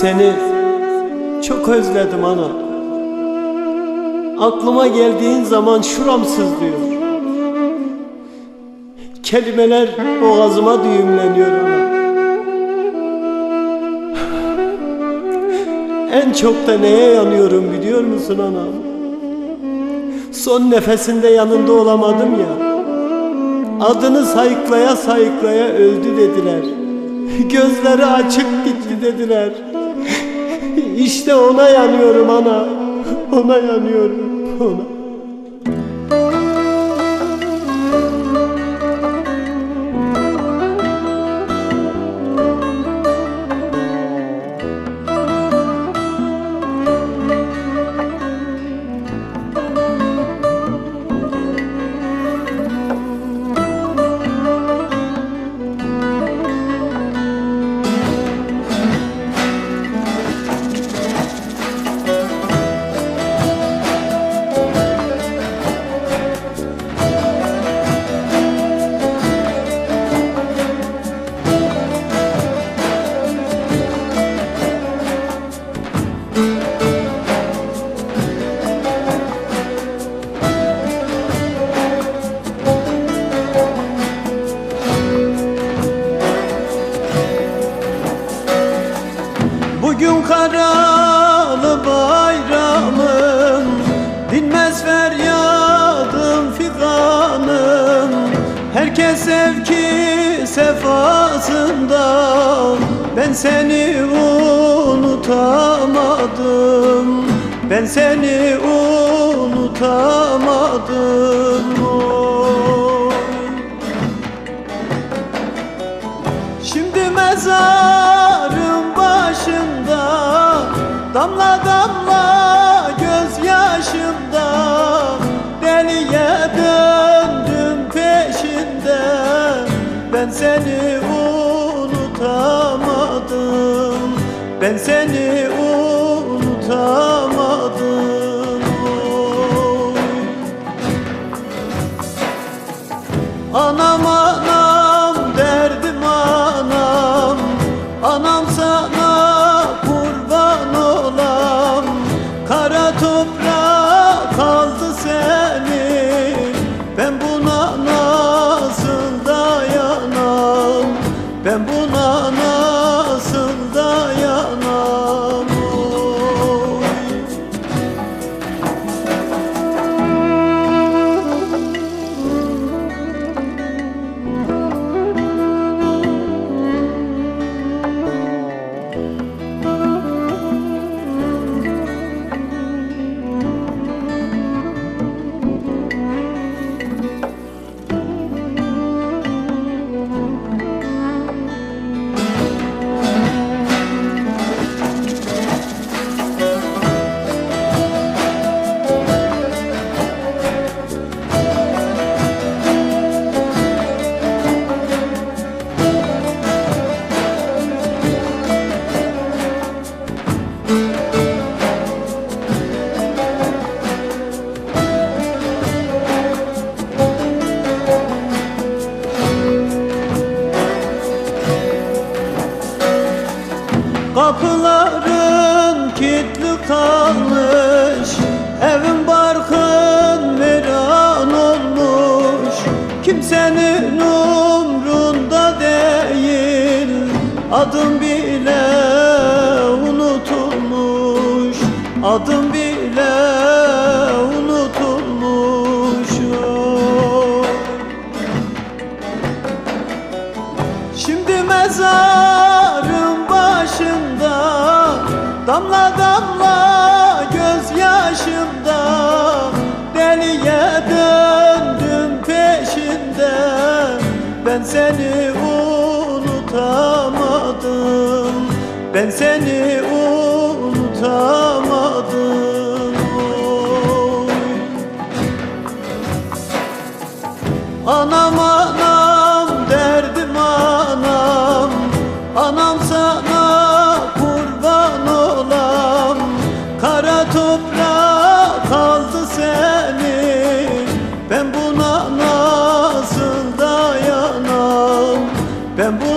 Seni çok özledim ana. Aklıma geldiğin zaman şuram sızlıyor. Kelimeler boğazıma düğümleniyor ana. En çok da neye yanıyorum biliyor musun ana? Son nefesinde yanında olamadım ya. Adını sayıklaya sayıklaya öldü dediler. Gözleri açık gitti dediler. İşte ona yanıyorum ana. Ona yanıyorum, ona. Bugün karalı bayramım, dinmez feryadım figanım. Herkes sevki sefasında, ben seni unutamadım. Ben seni unutamadım. Oy. Şimdi mezarım başında, damla damla gözyaşımda, deliye döndüm peşinde. Ben seni unutamadım. Ben seni unutamadım. Oy. Anam anam derdim anam, anam sana kurban olam. Kara toprağa kaldı seni, ben buna nasıl dayanam? Ben buna nasıl dayanam? Oy. Kapıların kilitli kalmış, evin barkın viran olmuş. Kimsenin umrunda değil, adım bile unutulmuş. Adım bile unutulmuş. Oh. Şimdi mezarım başında, damla damla gözyaşımda, deliye döndüm peşinde. Ben seni unutamadım. Ben seni unutamadım. Oy. Anam anam derdim anam, anam sana kurban olam. Kara toprağa kaldı seni, ben buna nasıl dayanam? Ben bu